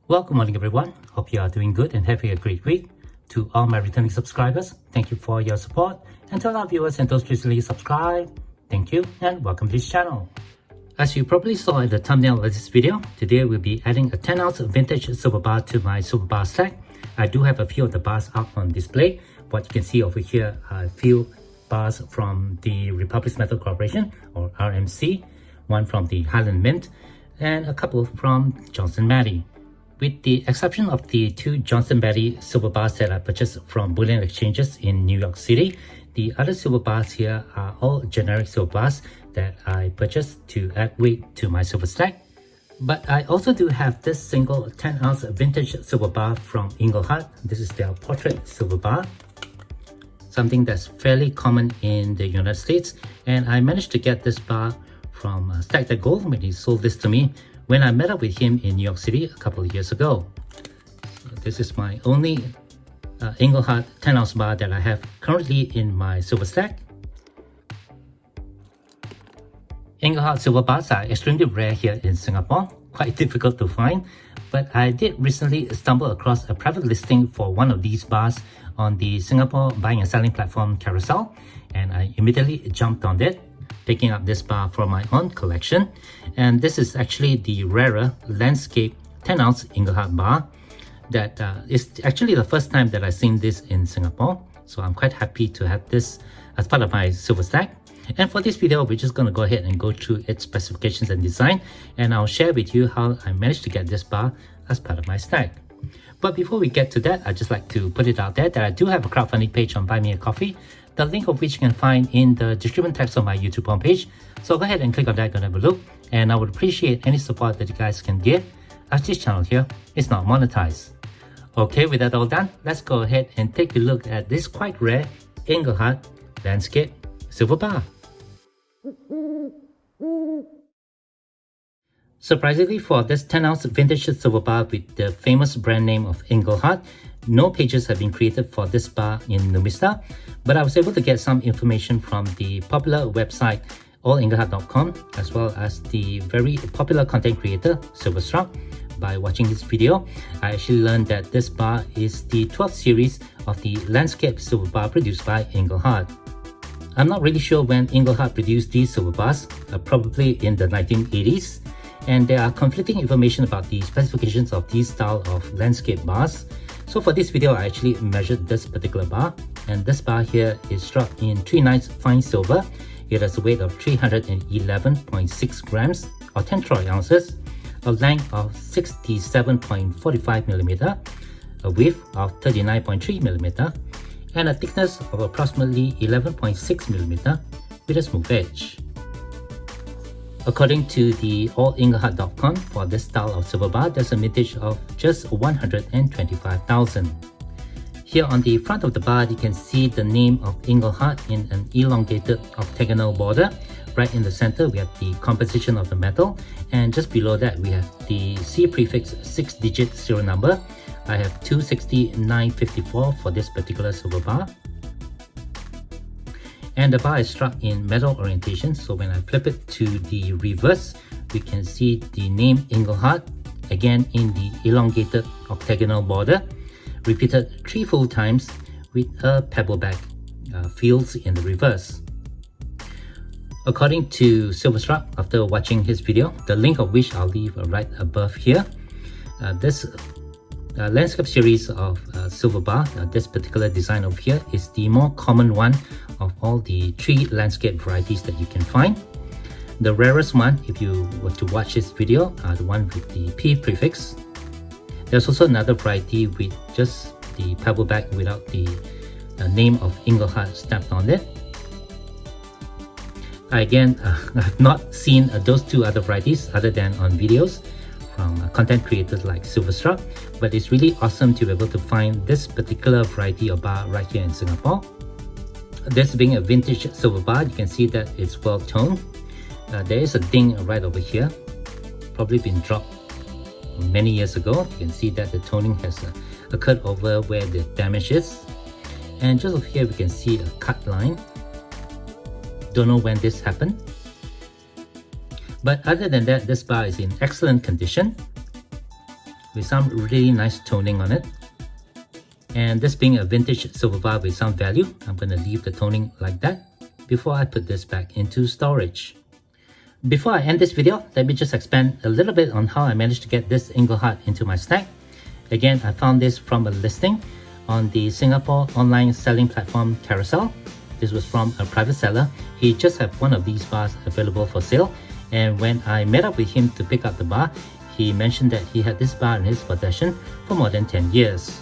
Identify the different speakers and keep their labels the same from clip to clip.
Speaker 1: Welcome morning everyone, hope you are doing good and having a great week. To all my returning subscribers, thank you for your support, and to all our viewers and those recently subscribed, thank you and welcome to this channel. As you probably saw in the thumbnail of this video, today we'll be adding a 10-ounce vintage silver bar to my silver bar stack. I do have a few of the bars up on display. What you can see over here are a few bars from the Republic Metal Corporation or RMC, one from the Highland Mint, and a couple from Johnson Matthey. With the exception of the two Johnson Matthey silver bars that I purchased from bullion exchanges in New York City, the other silver bars here are all generic silver bars that I purchased to add weight to my silver stack. But I also do have this single 10-ounce vintage silver bar from Engelhard. This is their portrait silver bar, something that's fairly common in the United States, and I managed to get this bar from Stack That Gold when he sold this to me when I met up with him in New York City a couple of years ago. So this is my only Engelhard 10-ounce bar that I have currently in my silver stack. Engelhard silver bars are extremely rare here in Singapore, quite difficult to find, but I did recently stumble across a private listing for one of these bars on the Singapore buying and selling platform Carousel, and I immediately jumped on it, picking up this bar for my own collection. And this is actually the rarer landscape 10-ounce Engelhard bar that is actually the first time that I've seen this in Singapore. So I'm quite happy to have this as part of my silver stack. And for this video, we're just going to go ahead and go through its specifications and design, and I'll share with you how I managed to get this bar as part of my stack. But before we get to that, I'd just like to put it out there that I do have a crowdfunding page on Buy Me a Coffee, the link of which you can find in the description text of my YouTube homepage. So go ahead and click on that, go and have a look, and I would appreciate any support that you guys can give, as this channel here is not monetized. Okay, with that all done, let's go ahead and take a look at this quite rare Engelhard landscape silver bar. Surprisingly, for this 10-ounce vintage silver bar with the famous brand name of Engelhard, no pages have been created for this bar in Numista, but I was able to get some information from the popular website allengelhard.com, as well as the very popular content creator Silverstruck. By watching this video, I actually learned that this bar is the 12th series of the landscape silver bar produced by Engelhard. I'm not really sure when Engelhard produced these silver bars, probably in the 1980s, and there are conflicting information about the specifications of these style of landscape bars. So for this video, I actually measured this particular bar, and this bar here is struck in 3/9 fine silver. It has a weight of 311.6 grams or 10 troy ounces, a length of 67.45 millimeter, a width of 39.3 millimeter, and a thickness of approximately 11.6 millimeter with a smooth edge. According to the allengelhard.com, for this style of silver bar, there's a mintage of just 125,000. Here on the front of the bar, you can see the name of Engelhard in an elongated octagonal border. Right in the center, we have the composition of the metal, and just below that, we have the C prefix 6-digit serial number. I have 26954 for this particular silver bar. And the bar is struck in metal orientation, so when I flip it to the reverse, we can see the name Engelhard, again in the elongated octagonal border, repeated 3 full times with a pebbleback fields in the reverse. According to Silverstruck, after watching his video, the link of which I'll leave right above here, this landscape series of silver bar, this particular design over here, is the more common one of all the 3 landscape varieties that you can find. The rarest one, if you were to watch this video, are the one with the P prefix. There's also another variety with just the pebbleback without the name of Engelhard stamped on it. Again, I've not seen those 2 other varieties other than on videos from content creators like Silverstruck, but it's really awesome to be able to find this particular variety of bar right here in Singapore. This being a vintage silver bar, you can see that it's well toned. There is a ding right over here, probably been dropped many years ago. You can see that the toning has occurred over where the damage is, and just over here we can see a cut line. Don't know when this happened. But other than that, this bar is in excellent condition. with some really nice toning on it. And this being a vintage silver bar with some value, I'm going to leave the toning like that before I put this back into storage. Before I end this video, let me just expand a little bit on how I managed to get this Engelhard into my stack. Again, I found this from a listing on the Singapore online selling platform Carousel. This was from a private seller. He just had one of these bars available for sale, and when I met up with him to pick up the bar, he mentioned that he had this bar in his possession for more than 10 years.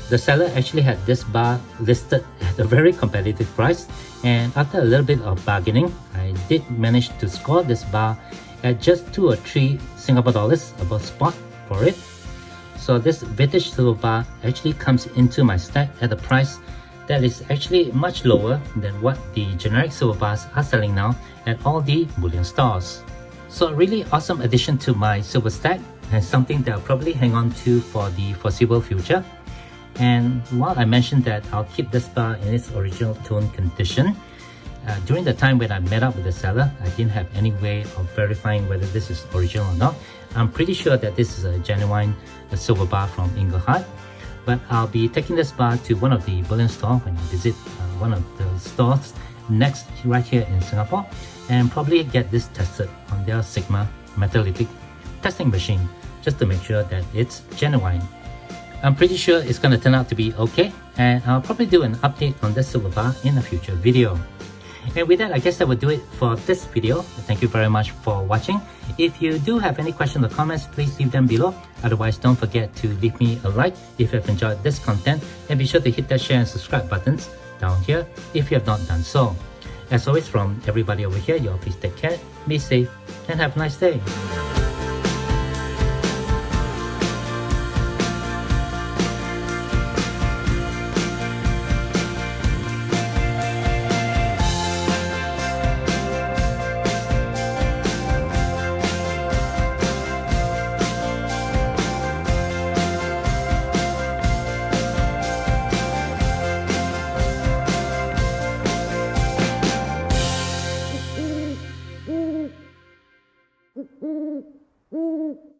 Speaker 1: The seller actually had this bar listed at a very competitive price, and after a little bit of bargaining, I did manage to score this bar at just 2 or 3 Singapore dollars above spot for it. So this vintage silver bar actually comes into my stack at a price that is actually much lower than what the generic silver bars are selling now at all the bullion stores. So a really awesome addition to my silver stack, and something that I'll probably hang on to for the foreseeable future. And while I mentioned that I'll keep this bar in its original tone condition, during the time when I met up with the seller, I didn't have any way of verifying whether this is original or not. I'm pretty sure that this is a genuine silver bar from Engelhard, but I'll be taking this bar to one of the bullion stores when I visit one of the stores next right here in Singapore, and probably get this tested on their Sigma metallitic testing machine just to make sure that it's genuine. I'm pretty sure it's going to turn out to be okay, and I'll probably do an update on this silver bar in a future video. And with that, I guess that will do it for this video. Thank you very much for watching. If you do have any questions or comments, please leave them below. Otherwise, don't forget to leave me a like if you have enjoyed this content, and be sure to hit that share and subscribe buttons down here if you have not done so. As always, from everybody over here, you all please take care, be safe, and have a nice day.
Speaker 2: Mm-hmm.